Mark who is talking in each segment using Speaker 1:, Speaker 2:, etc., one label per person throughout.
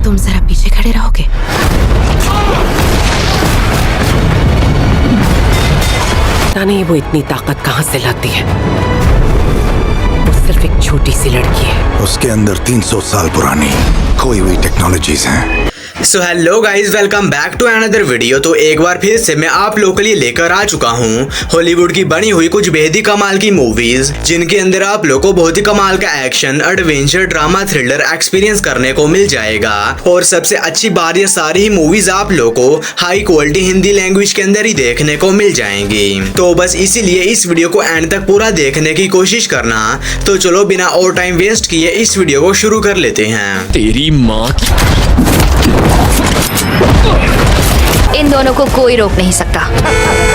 Speaker 1: तुम जरा पीछे खड़े रहोगे?
Speaker 2: पता नहीं वो इतनी ताकत कहाँ से लाती है। वो सिर्फ एक छोटी सी लड़की है।
Speaker 3: उसके अंदर 300 साल पुरानी खोई हुई टेक्नोलॉजीज हैं।
Speaker 4: So hello guys, welcome back to another video. तो एक बार फिर से मैं आप लोगों के लिए लेकर आ चुका हूँ हॉलीवुड की बनी हुई कुछ बेहद ही कमाल की मूवीज, जिनके अंदर आप लोगों को बहुत ही कमाल का action, adventure, drama, thriller experience करने को मिल जाएगा। और सबसे अच्छी बात, ये सारी ही मूवीज आप लोगों को हाई क्वालिटी हिंदी लैंग्वेज के अंदर ही देखने को मिल जाएंगी। तो बस इसीलिए इस वीडियो को एंड तक पूरा देखने की कोशिश करना। तो चलो बिना और टाइम वेस्ट किए इस वीडियो को शुरू कर लेते हैं।
Speaker 5: तेरी माँ
Speaker 6: इन दोनों को कोई रोक नहीं सकता,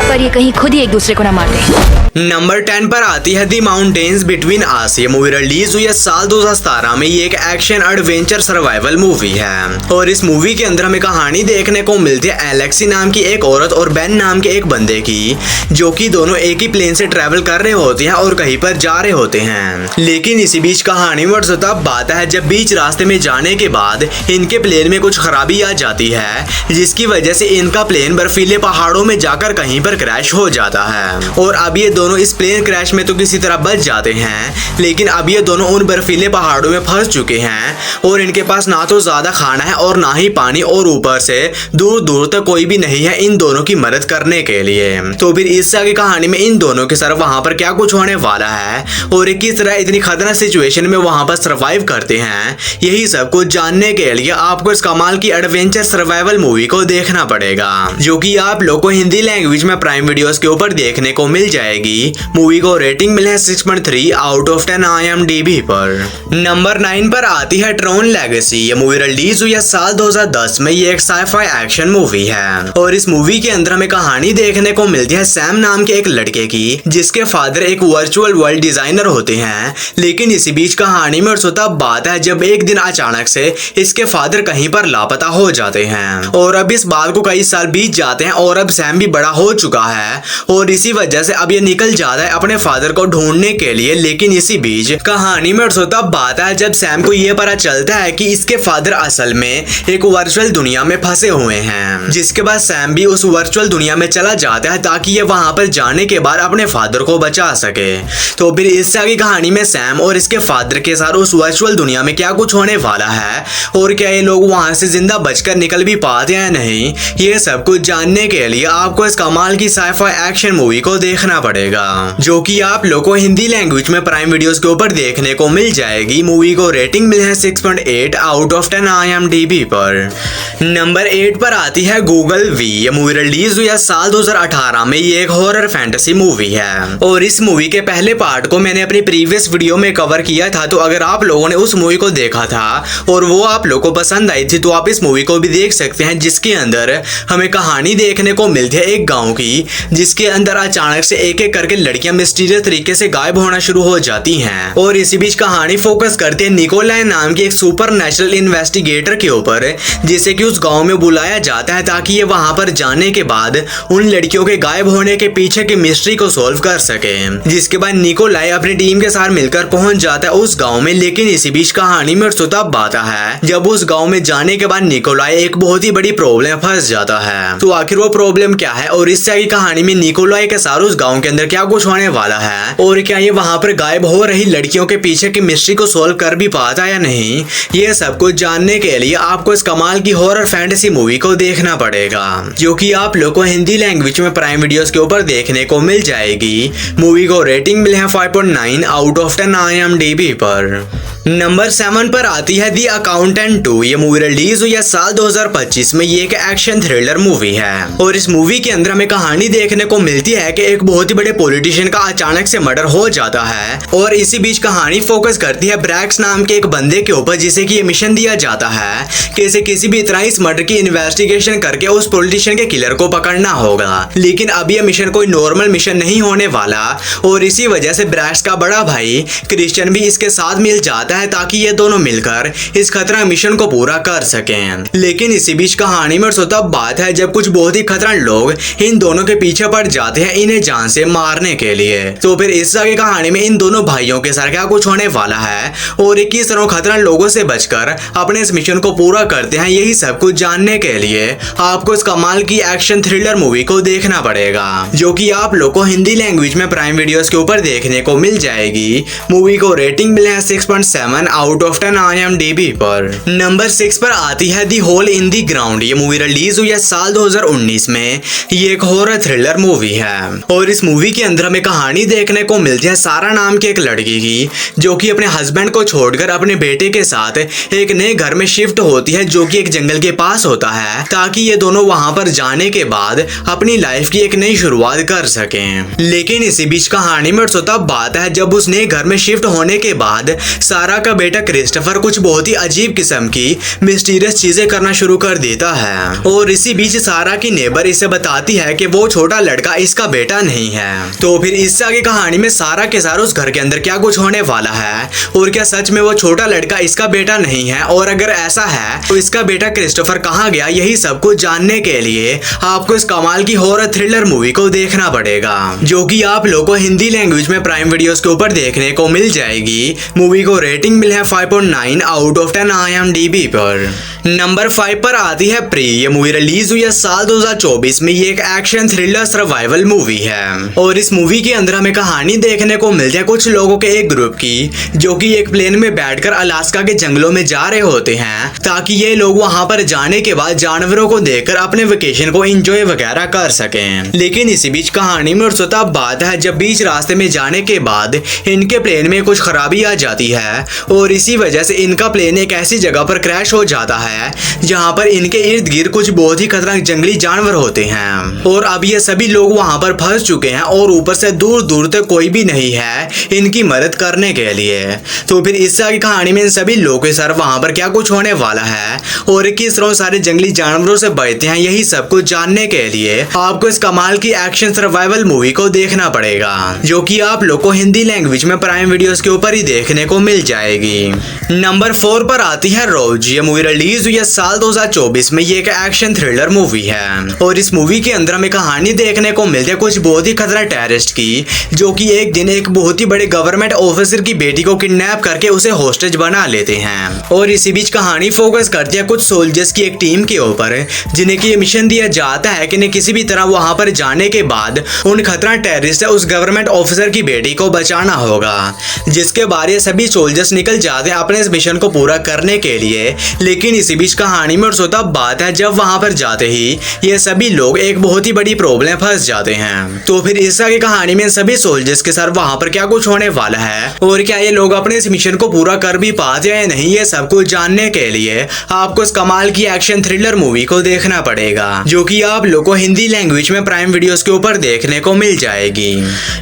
Speaker 6: पर ये कहीं खुद ही एक दूसरे को ना मार दे।
Speaker 4: नंबर 10 पर आती है दी माउंटेन्स बिटवीन अस। ये मूवी रिलीज हुई है साल 2017 में। ये एक एक्शन एडवेंचर सर्वाइवल मूवी है और इस मूवी के अंदर हमें कहानी देखने को मिलती है एलेक्सी नाम की एक औरत और बेन नाम के एक बंदे की, जो कि दोनों एक ही प्लेन से ट्रेवल कर रहे होते हैं और कहीं पर जा रहे होते हैं। लेकिन इसी बीच कहानी में तब आता है जब बीच रास्ते में जाने के बाद इनके प्लेन में कुछ खराबी आ जाती है, जिसकी वजह से इनका प्लेन बर्फीले पहाड़ों में जाकर कहीं पर क्रैश हो जाता है। और अब ये दोनों इस प्लेन क्रैश में तो किसी तरह बच जाते हैं, लेकिन अब ये दोनों उन बर्फीले पहाड़ों में फंस चुके हैं और इनके पास ना तो ज्यादा खाना है और ना ही पानी, और ऊपर से दूर दूर तक कोई भी नहीं है इन दोनों की मदद करने के लिए। तो फिर इस आगे कहानी में इन दोनों के सर वहां पर क्या कुछ होने वाला है और किस तरह इतनी खतरनाक सिचुएशन में वहां पर सर्वाइव करते हैं, यही सब कुछ जानने के लिए आपको इस कमाल की एडवेंचर सर्वाइवल मूवी को देखना पड़ेगा, जो कि आप लोग को हिंदी लैंग्वेज में प्राइम वीडियोस के ऊपर देखने को मिल जाएगी। मूवी को रेटिंग मिले है 6.3 आउट ऑफ 10 IMDb पर। नंबर 9 पर आती है ट्रोन लेगेसी। ये मूवी रिलीज हुई है साल 2010 में। ये एक साइफाई एक्शन मूवी है और इस मूवी के अंदर हमें कहानी देखने को मिलती है सैम नाम के एक लड़के की, जिसके फादर एक वर्चुअल वर्ल्ड डिजाइनर होते हैं। लेकिन इसी बीच कहानी में तब बात है जब एक दिन अचानक से इसके फादर कहीं पर लापता हो जाते हैं और अब इस बात को कई साल बीत जाते हैं और अब सैम भी बड़ा हो चुका है और इसी वजह से अब ये निकल जाता है अपने फादर को ढूंढने के लिए। लेकिन इसी बीच कहानी में तब बात है जब सैम को ये पता चलता है कि इसके फादर असल में एक वर्चुअल दुनिया में फंसे हुए हैं, जिसके बाद सैम भी उस वर्चुअल दुनिया में चला जाता है ताकि ये वहां पर जाने के बाद अपने फादर को बचा सके। तो फिर इससे आगे कहानी में सैम और इसके फादर के साथ उस वर्चुअल दुनिया में क्या कुछ होने वाला है और क्या ये लोग वहां से जिंदा बचकर निकल भी पाते हैं या नहीं, ये सब कुछ जानने के लिए आपको इस कमाल की साइफाई एक्शन मूवी को देखना पड़ेगा, जो कि आप लोगों को हिंदी लैंग्वेज में प्राइम वीडियोस के ऊपर देखने को मिल जाएगी। मूवी को रेटिंग मिले है 6.8 आउट ऑफ 10 IMDb पर। नंबर 8 पर आती है गूगल वी। ये मूवी रिलीज हुई है साल 2018 में। ये एक हॉरर फैंटेसी मूवी है और इस मूवी के पहले पार्ट को मैंने अपनी प्रीवियस वीडियो में कवर किया था। तो अगर आप लोगों ने उस मूवी को देखा था और वो आप लोगों को पसंद आई थी तो आप इस मूवी को भी देख सकते हैं, जिसके अंदर हमें कहानी देखने को मिलती है एक गांव की, जिसके अंदर अचानक से एक एक करके लड़कियां मिस्टीरियस तरीके से गायब होना शुरू हो जाती हैं। और इसी बीच कहानी फोकस करती है निकोलाई नाम की एक सुपर नेचुरल इन्वेस्टिगेटर के ऊपर, जिसे कि उस गांव में बुलाया जाता है ताकि ये वहां पर जाने के बाद उन लड़कियों के गायब होने के पीछे की मिस्ट्री को सॉल्व कर सके। जिसके बाद निकोलाई अपनी टीम के साथ मिलकर पहुंच जाता है उस गाँव में। लेकिन इसी बीच कहानी में तब आता है जब उस गाँव में जाने के बाद निकोलाई एक बहुत ही बड़ी प्रॉब्लम फंस जाता है। तो आखिर वो प्रॉब्लम क्या है और इससे आगे कहानी में निकोलाई के साथ उस गांव के अंदर क्या कुछ होने वाला है और क्या ये वहां पर गायब हो रही लड़कियों के पीछे की मिस्ट्री को सॉल्व कर भी पाता है या नहीं, ये सब कुछ जानने के लिए आपको इस कमाल की हॉरर फैंटेसी मूवी को देखना पड़ेगा, जो कि आप लोग को हिंदी लैंग्वेज में प्राइम वीडियोस के ऊपर देखने को मिल जाएगी। मूवी को रेटिंग मिले है 5.9 आउट ऑफ 10 IMDb पर। नंबर 7 पर आती है दी अकाउंटेंट 2। ये मूवी रिलीज हुई है साल 2025 में। ये एक एक्शन थ्रिलर मूवी है और इस मूवी के अंदर हमें कहानी देखने को मिलती है कि एक बहुत ही बड़े पॉलिटिशियन का अचानक से मर्डर हो जाता है और इसी बीच कहानी फोकस करती है ब्रैक्स नाम के एक बंदे के ऊपर, जिसे कि ये मिशन दिया जाता है कि इसे किसी भी तरह इस मर्डर की इन्वेस्टिगेशन करके उस पॉलिटिशियन के किलर को पकड़ना होगा। लेकिन अब यह मिशन कोई नॉर्मल मिशन नहीं होने वाला और इसी वजह से ब्रैक्स का बड़ा भाई क्रिश्चियन भी इसके साथ मिल जाता जाता है ताकि ये दोनों मिलकर इस खतरा मिशन को पूरा कर सकें। लेकिन इसी बीच कहानी में तो तब बात है जब कुछ बहुत ही खतरनाक लोग इन दोनों के पीछे पड़ जाते हैं इन्हें जान से मारने के लिए। तो फिर इस आगे कहानी में इन दोनों भाइयों के साथ क्या कुछ होने वाला है और ये किस तरह खतरनाक लोगों से बचकर अपने इस मिशन को पूरा करते हैं, यही सब कुछ जानने के लिए आपको इस कमाल की एक्शन थ्रिलर मूवी को देखना पड़ेगा, जो कि आप लोग को हिंदी लैंग्वेज में प्राइम वीडियोस के ऊपर देखने को मिल जाएगी। मूवी को रेटिंग मिले है 6.7 आउट ऑफ 10 IMDb पर। नंबर 6 पर आती है the hole in the ground. ये मूवी रिलीज हुई है साल 2019 में। ये एक हॉरर थ्रिलर मूवी है और इस मूवी के अंदर हमें कहानी देखने को मिलती है सारा नाम की एक लड़की की, जो कि अपने हस्बैंड को छोड़कर अपने बेटे के साथ एक नए घर में शिफ्ट होती है, जो कि एक जंगल के पास होता है, ताकि ये दोनों वहां पर जाने के बाद अपनी लाइफ की एक नई शुरुआत कर सकें। लेकिन इसी बीच कहानी में तो तब बात है जब उस नए घर में शिफ्ट होने के बाद सारा का बेटा क्रिस्टोफर कुछ बहुत ही अजीब किस्म की मिस्टीरियस चीजें करना शुरू कर देता है और इसी बीच सारा की नेबर इसे बताती है कि वो छोटा लड़का इसका बेटा नहीं है। तो फिर इससे आगे कहानी में सारा के सारा उस घर के अंदर क्या कुछ होने वाला है और क्या सच में वो छोटा लड़का इसका बेटा नहीं है, और अगर ऐसा है तो इसका बेटा क्रिस्टोफर कहाँ गया, यही सब कुछ जानने के लिए आपको इस कमाल की हॉरर थ्रिलर मूवी को देखना पड़ेगा, जो कि आप लोगों को हिंदी लैंग्वेज में प्राइम वीडियोस के ऊपर देखने को मिल जाएगी। मूवी को रेटिंग मिली है 5.9 आउट ऑफ 10 IMDb पर। नंबर 5 पर आती है प्री। ये मूवी रिलीज हुई है साल 2024 में। ये एक एक्शन थ्रिलर सर्वाइवल मूवी है और इस मूवी के अंदर हमें कहानी देखने को मिलती है कुछ लोगों के एक ग्रुप की, जो कि एक प्लेन में बैठकर अलास्का के जंगलों में जा रहे होते हैं, ताकि ये लोग वहां पर जाने के बाद जानवरों को देखकर अपने वेकेशन को एंजॉय वगैरह कर सकें। लेकिन इसी बीच कहानी में और तब बात है जब बीच रास्ते में जाने के बाद इनके प्लेन में कुछ खराबी आ जाती है और इसी वजह से इनका प्लेन एक ऐसी जगह पर क्रैश हो जाता है जहां पर इनके इर्द गिर्द कुछ बहुत ही खतरनाक जंगली जानवर होते हैं और अब ये सभी लोग वहां पर फंस चुके हैं और ऊपर से दूर दूर तक कोई भी नहीं है इनकी मदद करने के लिए। तो फिर इस आगे कहानी में इन सभी लोगों के साथ वहां पर क्या कुछ होने वाला है और किस तरह सारे जंगली जानवरों से बचते हैं, यही सब कुछ जानने के लिए आपको इस कमाल की एक्शन सर्वाइवल मूवी को देखना पड़ेगा, जो कि आप लोग को हिंदी लैंग्वेज में प्राइम वीडियोस के ऊपर ही देखने को मिल जाएगी। नंबर 4 पर आती है रोज। ये मूवी रिलीज हुई है साल 2024 में। ये एक एक्शन थ्रिलर मूवी है और इस मूवी के अंदर हमें कहानी देखने को मिलती है कुछ बहुत ही खतरनाक टेररिस्ट की, जो कि एक दिन एक बहुत ही बड़े गवर्नमेंट ऑफिसर की बेटी को किडनैप करके उसे हॉस्टेज बना लेते हैं और इसी बीच कहानी फोकस करती है कुछ सोल्जर्स की एक टीम के ऊपर, जिन्हें की मिशन दिया जाता है कि किसी भी तरह वहां पर जाने के बाद उन खतरनाक टेररिस्ट से उस गवर्नमेंट ऑफिसर की बेटी को बचाना होगा, जिसके बाद ये सभी सोल्जर्स निकल जाते हैं अपने इस मिशन को पूरा करने के लिए। लेकिन इसी बीच कहानी में और सोता बात है जब वहां पर जाते ही ये सभी लोग एक बहुत ही बड़ी प्रॉब्लम फंस जाते हैं। तो फिर इस आगे कहानी में सभी सोल्जर्स के साथ वहां पर क्या कुछ होने वाला है और क्या ये लोग अपने इस मिशन को पूरा कर भी पाते हैं या नहीं, ये सब कुछ जानने के लिए आपको इस कमाल की एक्शन थ्रिलर मूवी को देखना पड़ेगा, जो कि आप लोग को हिंदी लैंग्वेज में प्राइम वीडियोस के ऊपर देखने को मिल जाएगी।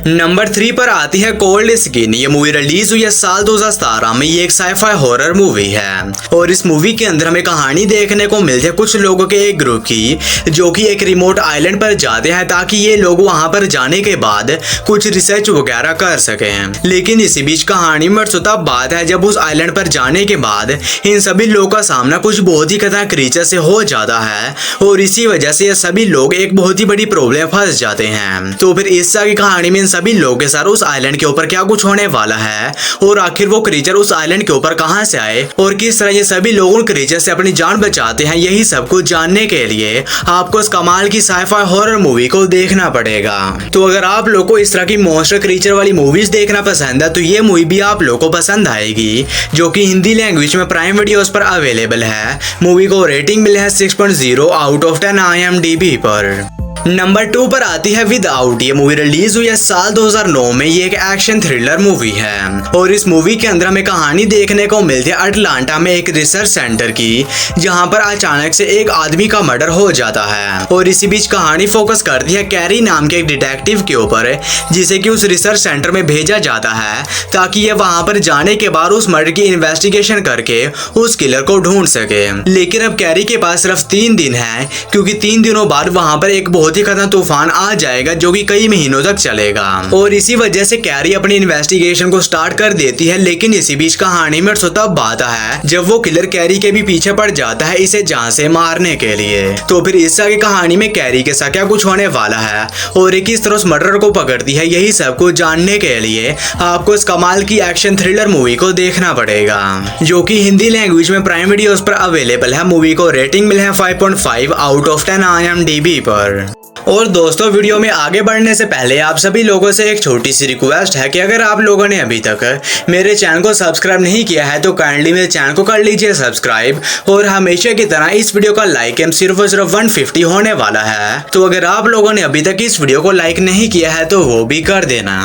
Speaker 4: नंबर 3 पर आती है कोल्ड स्किन। ये मूवी रिलीज हुई है साल 2017 में। ये एक साइफाई हॉरर मूवी है और इस मूवी के अंदर हमें कहानी देखने को मिलती है कुछ लोगों के एक ग्रुप की, जो कि एक रिमोट आइलैंड पर जाते हैं ताकि ये लोग वहां पर जाने के बाद कुछ रिसर्च वगैरह कर सकें। लेकिन इसी बीच कहानी में तब बात है जब उस आइलैंड पर जाने के बाद इन सभी लोगों का सामना कुछ बहुत ही खतरनाक क्रीचर से हो जाता है और इसी वजह से ये सभी लोग एक बहुत ही बड़ी प्रॉब्लम फंस जाते हैं। तो फिर इस आगे कहानी में इन सभी लोगों के साथ उस आइलैंड के ऊपर क्या कुछ होने वाला है और आखिर वो क्रीचर उस आइलैंड के ऊपर कहां से आए और किस तरह ये सभी लोग उन क्रीचर से अपनी जान बचाते हैं, यही सब कुछ जानने के लिए आपको इस कमाल की साइफाई हॉरर मूवी को देखना पड़ेगा। तो अगर आप लोग को इस तरह की मॉन्स्टर क्रीचर वाली मूवीज देखना पसंद है तो ये मूवी भी आप लोग को पसंद आएगी, जो कि हिंदी लैंग्वेज में प्राइम वीडियोस पर अवेलेबल है। मूवी को रेटिंग मिली है 6.0 आउट ऑफ 10 IMDb पर। नंबर 2 पर आती है विदाउट। ये मूवी रिलीज हुई है साल 2009 में। ये एक एक्शन थ्रिलर मूवी है और इस मूवी के अंदर हमें कहानी देखने को मिलती है अटलांटा में एक रिसर्च सेंटर की, जहां पर अचानक से एक आदमी का मर्डर हो जाता है और इसी बीच कहानी फोकस करती है कैरी नाम के एक डिटेक्टिव के ऊपर, जिसे कि उस रिसर्च सेंटर में भेजा जाता है ताकि ये वहां पर जाने के बाद उस मर्डर की इन्वेस्टिगेशन करके उस किलर को ढूंढ सके। लेकिन अब कैरी के पास सिर्फ 3 दिन है, क्योंकि 3 दिनों बाद वहां पर एक बहुत बहुत ही खतरनाक तूफान आ जाएगा जो कि कई महीनों तक चलेगा। और इसी वजह से कैरी अपनी इन्वेस्टिगेशन को स्टार्ट कर देती है, लेकिन इसी बीच कहानी में तब आता है जब वो किलर कैरी के भी पीछे पड़ जाता है इसे जान से मारने के लिए। तो फिर इस आगे कहानी में कैरी के साथ क्या कुछ होने वाला है और एक किस तरह उस मर्डर को पकड़ती है, यही सब कुछ जानने के लिए आपको इस कमाल की एक्शन थ्रिलर मूवी को देखना पड़ेगा, जो कि हिंदी लैंग्वेज में प्राइम वीडियोस पर अवेलेबल है। मूवी को रेटिंग मिले है 5.5 आउट ऑफ 10 IMDb पर। और दोस्तों, वीडियो में आगे बढ़ने से पहले आप सभी लोगों से एक छोटी सी रिक्वेस्ट है कि अगर आप लोगों ने अभी तक मेरे चैनल को सब्सक्राइब नहीं किया है तो काइंडली मेरे चैनल को कर लीजिए सब्सक्राइब, और हमेशा की तरह इस वीडियो का लाइक एम सिर्फ और सिर्फ 150 होने वाला है। तो अगर आप लोगों ने अभी तक इस वीडियो को लाइक नहीं किया है तो वो भी कर देना।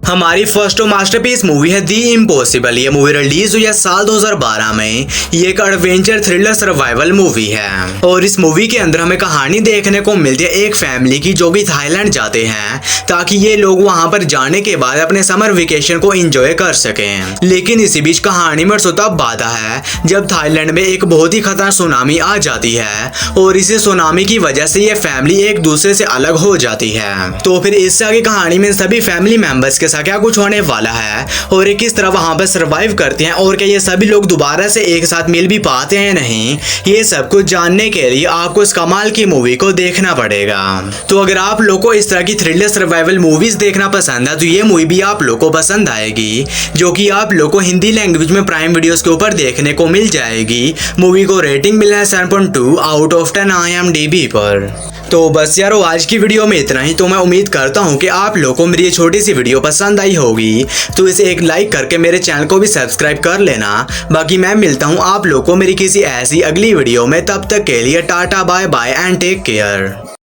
Speaker 4: हमारी फर्स्ट मास्टरपीस मूवी है दी इम्पॉसिबल। ये मूवी रिलीज हुई है साल 2012 में। ये एक एडवेंचर थ्रिलर सर्वाइवल मूवी है और इस मूवी के अंदर हमें कहानी देखने को मिलती है एक फैमिली की जो कि थाईलैंड जाते हैं ताकि ये लोग वहां पर जाने के बाद अपने समर वेकेशन को एंजॉय कर सकें। लेकिन इसी बीच कहानी में तब बाधा है जब थाईलैंड में एक बहुत ही खतरनाक सुनामी आ जाती है और इसी सुनामी की वजह से ये फैमिली एक दूसरे से अलग हो जाती है। तो फिर इससे आगे कहानी में सभी फैमिली मेंबर्स के क्या कुछ होने वाला है और ये किस तरह वहां पर सरवाइव करते हैं और क्या ये सभी लोग दोबारा से एक साथ मिल भी पाते हैं नहीं, ये सब कुछ जानने के लिए आपको इस कमाल की मूवी को देखना पड़ेगा। तो अगर आप लोग को इस तरह की थ्रिलर सर्वाइवल मूवीज देखना पसंद है तो ये मूवी भी आप लोग को पसंद आएगी, जो कि आप लोग को हिंदी लैंग्वेज में प्राइम वीडियोस के ऊपर देखने को मिल जाएगी। मूवी को रेटिंग मिला है 7.2 आउट ऑफ 10 IMDb पर। तो बस यारो, आज की वीडियो में इतना ही। तो मैं उम्मीद करता हूँ कि आप लोगों को मेरी ये छोटी सी वीडियो पसंद आई होगी, तो इसे एक लाइक करके मेरे चैनल को भी सब्सक्राइब कर लेना। बाकी मैं मिलता हूँ आप लोगों को मेरी किसी ऐसी अगली वीडियो में, तब तक के लिए tata bye bye and take care.